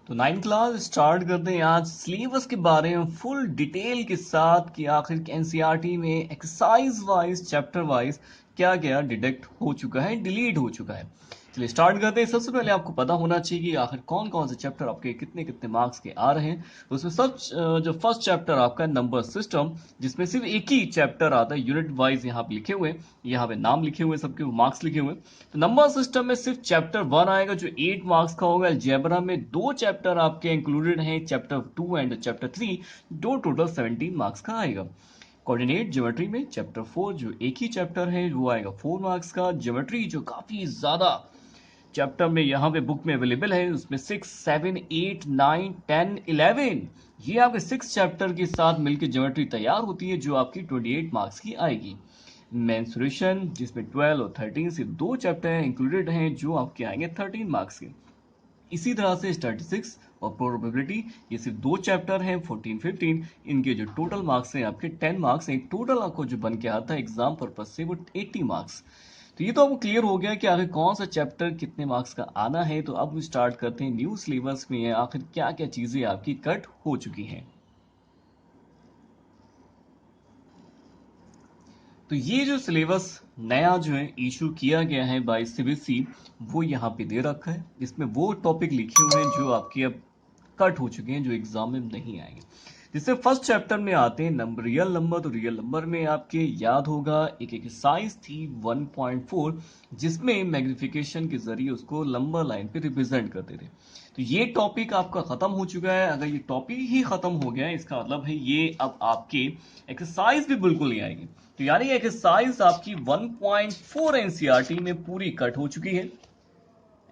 तो 9th class start करते हैं आज सिलेबस के बारे में फुल डिटेल के साथ कि आखिर एनसीईआरटी में एक्सरसाइज वाइज चैप्टर वाइज क्या क्या डिडक्ट हो चुका है, डिलीट हो चुका है। चलिए स्टार्ट करते हैं। सबसे पहले आपको पता होना चाहिए कि आखिर कौन कौन से चैप्टर आपके कितने कितने मार्क्स के आ रहे हैं। तो उसमें सब जो फर्स्ट चैप्टर आपका नंबर सिस्टम, जिसमें सिर्फ एक ही चैप्टर आता है, यूनिट वाइज यहाँ पे लिखे हुए हैं, यहाँ पे नाम लिखे हुए हैं, सबके मार्क्स लिखे हुए हैं। तो नंबर सिस्टम में सिर्फ चैप्टर 1 आएगा जो 8 मार्क्स का होगा। अलजेब्रा में 2 चैप्टर आपके इंक्लूडेड हैं, चैप्टर 2 एंड चैप्टर 3, जो टोटल 17 मार्क्स का आएगा। कोऑर्डिनेट ज्योमेट्री में चैप्टर 4 जो एक ही चैप्टर है वो आएगा 4 मार्क्स का। ज्योमेट्री जो काफी ज्यादा चैप्टर में यहाँ पे बुक में अवेलेबल है, उसमें 6, 7, 8, 9, 10, 11 ये आपके 6 चैप्टर के साथ मिलकर ज्योमेट्री तैयार होती है जो आपकी 28 मार्क्स की आएगी। मेंसुरेशन जिसमें 12 और 13 से 2 चैप्टर इंक्लूडेड हैं जो आपके आएंगे 13 मार्क्स के। इसी तरह से स्टैटिस्टिक्स और प्रोबेबिलिटी ये सिर्फ 2 चैप्टर हैं 14, 15, इनके जो टोटल मार्क्स हैं आपके 10 मार्क्स हैं। टोटल आपको जो बन के आता है एग्जाम पर्पज से वो 80 मार्क्स। तो ये तो आपको क्लियर हो गया कि आखिर कौन सा चैप्टर कितने मार्क्स का आना है। तो अब स्टार्ट करते हैं न्यू सिलेबस में आखिर क्या क्या चीजें आपकी कट हो चुकी हैं। तो ये जो सिलेबस नया जो है इशू किया गया है बाय सीबीएसई वो यहाँ पे दे रखा है। इसमें वो टॉपिक लिखे हुए हैं जो आपके अब कट हो चुके हैं, जो एग्जाम में नहीं आएंगे। जिससे फर्स्ट चैप्टर में आते हैं नंबर, रियल नंबर। तो रियल नंबर में आपके याद होगा एक एक्सरसाइज थी 1.4 जिसमें मैग्निफिकेशन के जरिए उसको नंबर लाइन पे रिप्रेजेंट करते थे। तो ये टॉपिक आपका खत्म हो चुका है। अगर ये टॉपिक ही खत्म हो गया है इसका मतलब है ये अब आपके एक्सरसाइज भी बिल्कुल नहीं आएगी। तो यानी एक्सरसाइज आपकी 1.4 एनसीईआरटी में पूरी कट हो चुकी है।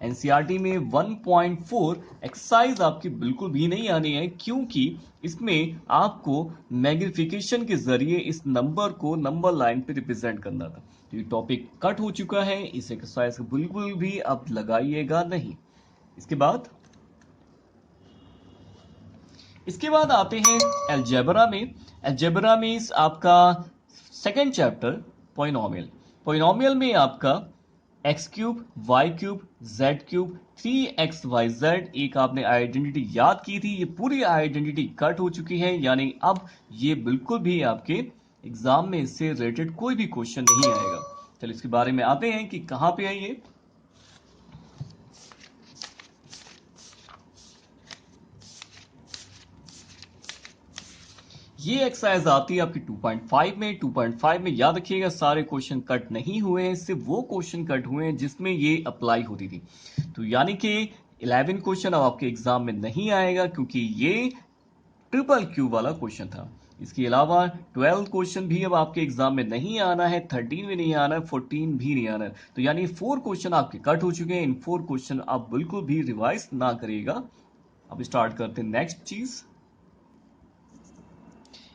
एनसीईआरटी में 1.4 एक्सरसाइज आपकी बिल्कुल भी नहीं आनी है क्योंकि इसमें आपको मैग्निफिकेशन के जरिए इस नंबर को नंबर लाइन पे रिप्रेजेंट करना था। तो ये टॉपिक कट हो चुका है, इस एक्सरसाइज को बिल्कुल भी अब लगाइएगा नहीं। इसके बाद आते हैं अलजेब्रा में। अलजेब्रा में आपका सेकेंड चैप्टर पॉलिनोमियल। पॉलिनोमियल में आपका x cube, y cube, z cube, 3xyz एक आपने आइडेंटिटी याद की थी, ये पूरी आइडेंटिटी कट हो चुकी है। यानी अब ये बिल्कुल भी आपके एग्जाम में इससे रिलेटेड कोई भी क्वेश्चन नहीं आएगा। चलिए इसके बारे में आते हैं कि कहां पे है ये। ये एक्सरसाइज आती है आपकी 2.5 में। 2.5 में याद रखिएगा सारे क्वेश्चन कट नहीं हुए हैं, सिर्फ वो क्वेश्चन कट हुए हैं जिसमें ये अप्लाई होती थी। तो यानी कि 11 क्वेश्चन अब आपके एग्जाम में नहीं आएगा क्योंकि ये ट्रिपल क्यू वाला क्वेश्चन था। इसके अलावा 12 क्वेश्चन भी अब आपके एग्जाम में नहीं आना है, 13 भी नहीं आना है, 14 भी नहीं आना है। तो यानी 4 क्वेश्चन आपके कट हो चुके हैं। इन 4 क्वेश्चन आप बिल्कुल भी रिवाइज ना करिएगा। अब स्टार्ट करते हैं नेक्स्ट चीज।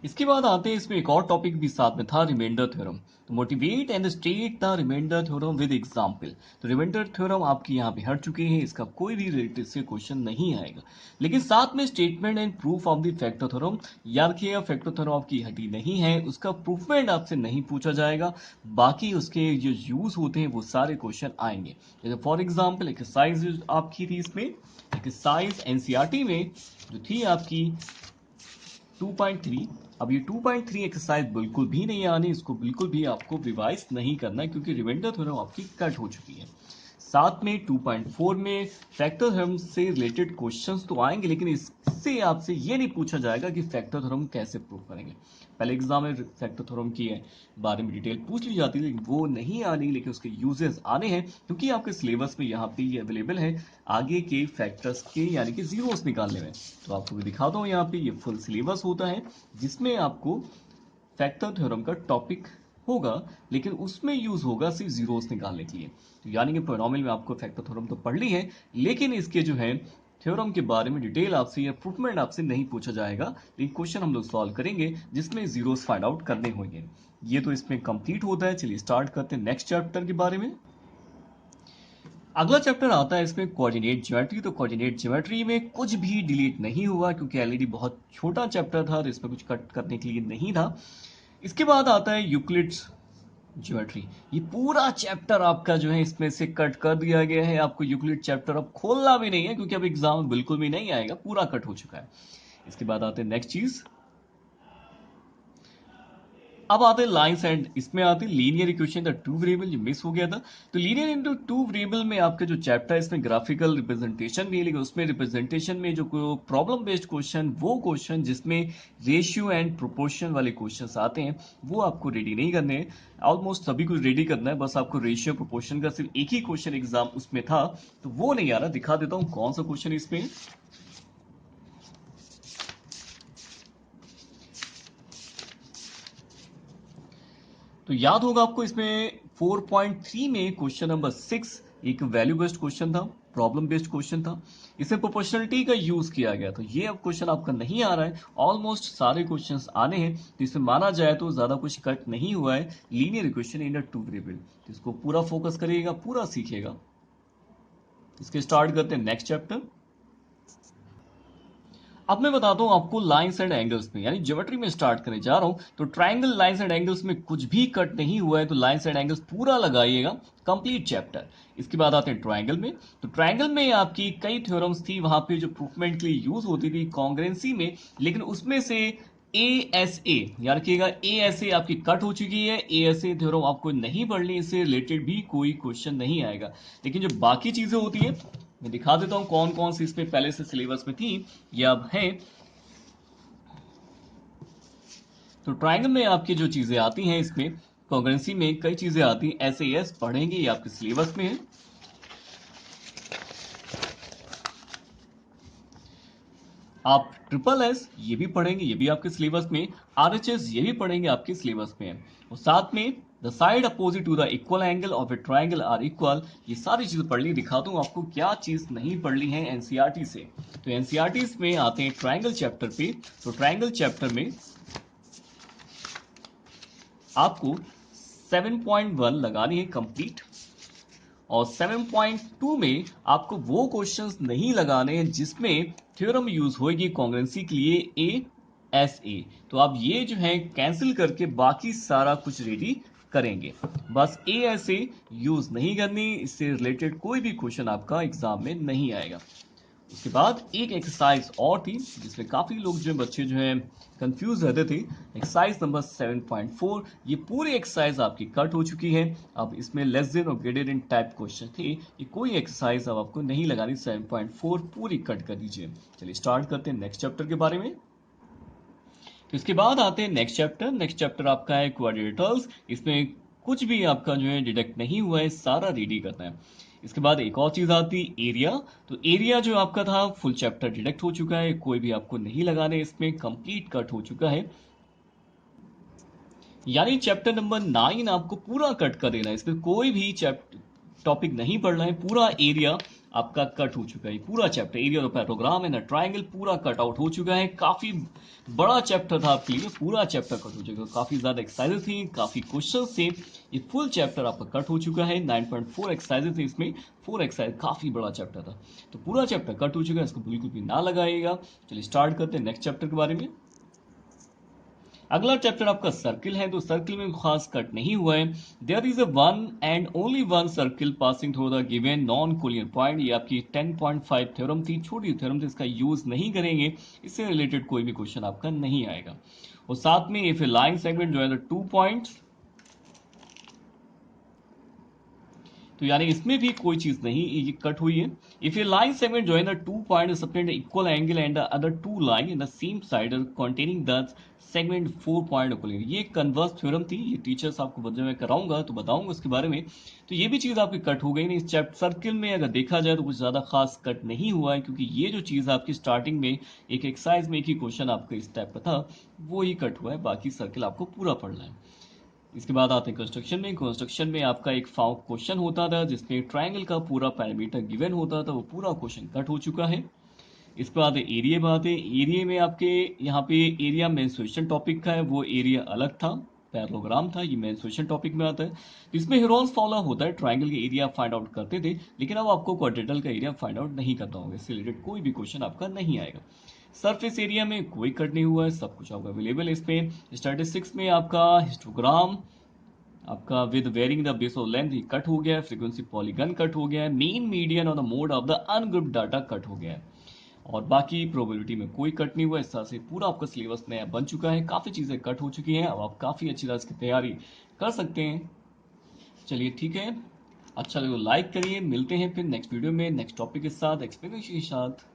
इसके बाद आते हैं, इसमें एक और टॉपिक भी साथ में था, रिमाइंडर थ्योरम। तो motivate and state the reminder theorem with example. तो रिमाइंडर थ्योरम आपकी यहाँ पे हट चुकी है, इसका कोई भी रिलेटेड से क्वेश्चन नहीं आएगा। लेकिन साथ में statement and proof of the factor theorem, याद रखिएगा फैक्टर थ्योरम आपकी हटी नहीं है, उसका प्रूफमेंट आपसे नहीं पूछा जाएगा। बाकी उसके जो यूज होते हैं वो सारे क्वेश्चन आएंगे। जैसे फॉर एग्जाम्पल एक्सरसाइज आपकी थी, इसमें एक्सरसाइज एनसीईआरटी में जो थी आपकी 2.3। अब ये 2.3 एक्सरसाइज बिल्कुल भी नहीं आनी, इसको बिल्कुल भी आपको रिवाइज नहीं करना है क्योंकि रिमाइंडर थ्योरम आपकी कट हो चुकी है। साथ में 2.4 में फैक्टर थ्योरम से रिलेटेड क्वेश्चंस तो आएंगे लेकिन इससे आपसे ये नहीं पूछा जाएगा कि फैक्टर थ्योरम कैसे प्रूव करेंगे। पहले एग्जाम में फैक्टर थ्योरम की बारे में डिटेल पूछ ली जाती है लेकिन वो नहीं आनी, लेकिन उसके यूजेस आने हैं क्योंकि आपके सिलेबस में यहाँ पे ये अवेलेबल है आगे के फैक्टर्स के यानी कि जीरोस निकालने में। तो आपको भी दिखाता हूँ, यहाँ पे ये फुल सिलेबस होता है जिसमें आपको फैक्टर थ्योरम का टॉपिक होगा लेकिन उसमें यूज होगा सिर्फ जीरोस निकालने के लिए। तो यानी कि पॉलिनोमियल में आपको फैक्टर थ्योरम तो पढ़ ली है लेकिन इसके जो है थ्योरम के बारे में डिटेल आपसे या प्रूफमेंट आपसे नहीं पूछा जाएगा, लेकिन क्वेश्चन हम लोग सॉल्व करेंगे जिसमें जीरोस फाइंड आउट करने होंगे। ये तो इसमें कंप्लीट होता है। चलिए स्टार्ट करते हैं नेक्स्ट चैप्टर के बारे में। अगला चैप्टर आता है इसमें कोऑर्डिनेट ज्योमेट्री। तो कोऑर्डिनेट ज्योमेट्री में कुछ भी डिलीट नहीं हुआ क्योंकि एलईडी बहुत छोटा चैप्टर था तो इसमें कुछ कट करने के लिए नहीं था। इसके बाद आता है यूक्लिड्स ज्योमेट्री, ये पूरा चैप्टर आपका जो है इसमें से कट कर दिया गया है। आपको यूक्लिड चैप्टर अब खोलना भी नहीं है, क्योंकि अब एग्जाम में बिल्कुल भी नहीं आएगा, पूरा कट हो चुका है। इसके बाद आते हैं नेक्स्ट चीज, अब आते हैं लाइंस एंड इसमें आते हैं linear equation the two variable, जो मिस हो गया था। तो लीनियर इनटू टू वेरिएबल में आपका जो चैप्टर है इसमें ग्राफिकल रिप्रेजेंटेशन भी है, लेकिन उसमें रिप्रेजेंटेशन में जो प्रॉब्लम बेस्ड क्वेश्चन, वो क्वेश्चन जिसमें रेशियो एंड प्रोपोर्शन वाले क्वेश्चंस आते हैं, वो आपको रेडी नहीं करने हैं। ऑलमोस्ट सभी कुछ रेडी करना है, बस आपको रेशियो प्रोपोर्शन का सिर्फ एक ही क्वेश्चन एग्जाम उसमें था, तो वो नहीं आ रहा। दिखा देता हूं कौन सा क्वेश्चन इसमें। तो याद होगा आपको, इसमें 4.3 में क्वेश्चन नंबर 6 एक वैल्यू बेस्ड क्वेश्चन था, प्रॉब्लम बेस्ड क्वेश्चन था। इसमें प्रोपोर्शनलिटी का यूज किया गया, तो ये अब क्वेश्चन आपका नहीं आ रहा है। ऑलमोस्ट सारे क्वेश्चंस आने हैं, तो इसमें माना जाए तो ज्यादा कुछ कट नहीं हुआ है। Linear equation in a two variable, तो इसको पूरा फोकस करिएगा, पूरा सीखिएगा। इसके स्टार्ट करते हैं नेक्स्ट चैप्टर। अब मैं बताता हूं आपको लाइंस एंड एंगल्स में, यानी ज्योमेट्री में स्टार्ट करने जा रहा हूं। तो ट्रायंगल, लाइंस एंड एंगल्स में कुछ भी कट नहीं हुआ है, तो लाइंस एंड एंगल्स पूरा लगाइएगा, कंप्लीट चैप्टर। इसके बाद आते हैं ट्रायंगल में। तो ट्रायंगल में आपकी कई थ्योरम्स थी वहां पे, जो प्रूफमेंट के लिए यूज होती थी कॉन्ग्रेंसी में, लेकिन उसमें से ASA, याद रखिएगा, ASA आपकी कट हो चुकी है। ASA थ्योरम आपको नहीं पढ़नी, इससे रिलेटेड भी कोई क्वेश्चन नहीं आएगा। लेकिन जो बाकी चीजें होती है, मैं दिखा देता हूं कौन कौन सी इसमें पहले से सिलेबस में थी या अब है। तो ट्रायंगल में आपकी जो चीजें आती हैं, इसमें कॉन्ग्रेंसी में कई चीजें आती हैं। SAS पढ़ेंगे, ये आपके सिलेबस में है। आप SSS ये भी पढ़ेंगे, ये भी आपके सिलेबस में। RHS ये भी पढ़ेंगे, आपके सिलेबस में है। और साथ में the side opposite to the equal angle of a triangle are equal, ये सारी चीजें पढ़ ली। दिखाता हूं आपको क्या चीज नहीं पढ़ ली है एनसीईआरटी से। तो एनसीईआरटी में आते हैं ट्रायंगल चैप्टर पे। तो ट्रायंगल चैप्टर में आपको 7.1 लगानी है कंप्लीट, और 7.2 में आपको वो क्वेश्चंस नहीं लगाने हैं जिसमें थ्योरम यूज होगी कॉन्ग्रेंसी के लिए ASA। तो आप ये जो है कैंसिल करके बाकी सारा कुछ रेडी करेंगे। बस ASA यूज नहीं करनी, इससे रिलेटेड कोई भी क्वेश्चन आपका एग्जाम में नहीं आएगा। उसके बाद एक एक्सरसाइज और थी, जिसमें काफी लोग जो बच्चे जो है कंफ्यूज रहते थे। एक्सरसाइज नंबर 7.4, ये पूरी एक्सरसाइज आपकी कट हो चुकी है। अब इसमें लेस देन और ग्रेटर देन टाइप क्वेश्चन थे, ये कोई एक्सरसाइज अब आपको नहीं लगानी। 7.4 पूरी कट कर दीजिए। चलिए स्टार्ट करते हैं नेक्स्ट चैप्टर के बारे में। तो इसके बाद आते हैं नेक्स्ट चैप्टर। नेक्स्ट चैप्टर आपका है क्वाड्रेटर्स। इसमें कुछ भी आपका जो है डिडक्ट नहीं हुआ है, सारा रेडी करना है। इसके बाद एक और चीज आती है एरिया। तो एरिया जो आपका था, फुल चैप्टर डिडक्ट हो चुका है, कोई भी आपको नहीं लगाने, इसमें कंप्लीट कट हो चुका है। यानी चैप्टर नंबर 9 आपको पूरा कट कर देना है, इसमें कोई भी टॉपिक नहीं पढ़ना है। पूरा एरिया आपका कट हो चुका है, पूरा chapter area of parallelogram and triangle पूरा कट आउट हो चुका है। काफी बड़ा चैप्टर था आपके लिए, पूरा चैप्टर कट हो चुका है। काफी ज्यादा एक्सरसाइजेस थी, काफी क्वेश्चन थे, ये फुल चैप्टर आपका कट हो चुका है। 9.4 एक्सरसाइजेस थे इसमें, 4 एक्सरसाइज, काफी बड़ा चैप्टर था। तो पूरा चैप्टर कट हो चुका है, इसको बिल्कुल भी ना लगाइएगा। चलिए स्टार्ट करते हैं नेक्स्ट चैप्टर के बारे में। अगला चैप्टर आपका सर्किल है। तो सर्किल में खास कट नहीं हुआ है। There is a one and only one circle passing through the given non collinear point, ये आपकी 10.5 थ्योरम थी, छोटी थ्योरम थी, इसका यूज नहीं करेंगे, इससे रिलेटेड कोई भी क्वेश्चन आपका नहीं आएगा। और साथ में इफ ए लाइन सेगमेंट जो है 2 पॉइंट्स, तो यानी इसमें भी कोई चीज नहीं ये कट हुई है। If A line segment join the two point subtend equal angle and the other two line in the same side are containing the segment 4 point equilibrium, ये कन्वर्स थ्योरम थी। ये टीचर्स आपको जब मैं कराऊंगा तो बताऊंगा उसके बारे में। तो ये भी चीज आपकी कट हो गई नहीं। इस चैप्टर सर्किल में अगर देखा जाए तो कुछ ज्यादा खास कट नहीं हुआ है, क्योंकि ये जो चीज आपकी स्टार्टिंग में एक एक्सरसाइज में एक ही क्वेश्चन आपका इस टाइप का था, वो ही कट हुआ है। बाकी सर्किल आपको पूरा पढ़ना है। इसके बाद आते हैं कंस्ट्रक्शन में। कंस्ट्रक्शन में आपका एक क्वेश्चन होता था जिसमें ट्रायंगल का पूरा पैरामीटर गिवन होता था, वो पूरा क्वेश्चन कट हो चुका है। इसके बाद एरिया बात है। एरिया में आपके यहाँ पे एरिया मेंसुरेशन टॉपिक का है, वो एरिया अलग था, पैरेललोग्राम था, ये मेंसुरेशन टॉपिक में आता है। तो इसमें हेरोन्स फॉर्मूला होता है, ट्रायंगल के एरिया फाइंड आउट करते थे, लेकिन अब आपको क्वाड्रेटल का एरिया फाइंड आउट नहीं करना होगा, इससे रिलेटेड कोई भी क्वेश्चन आपका नहीं आएगा। सरफेस एरिया में कोई कट नहीं हुआ है, सब कुछ आपका अवेलेबल है इसमें। स्टैटिस्टिक्स में आपका हिस्टोग्राम, आपका with varying the base of length ही कट हो गया है, फ्रीक्वेंसी पॉलीगन कट हो गया है, मीन मीडियन और the mode of the ungrouped data cut हो गया है, और बाकी प्रोबेबिलिटी में कोई कट नहीं हुआ। इस तरह से पूरा आपका सिलेबस नया बन चुका है, काफ़ी चीज़ें कट हो चुकी हैं, अब आप काफ़ी अच्छी तरह से तैयारी कर सकते हैं। चलिए ठीक है, अच्छा लगे तो लाइक करिए, मिलते हैं फिर नेक्स्ट वीडियो में नेक्स्ट टॉपिक के साथ, एक्सप्लेनेशन के साथ।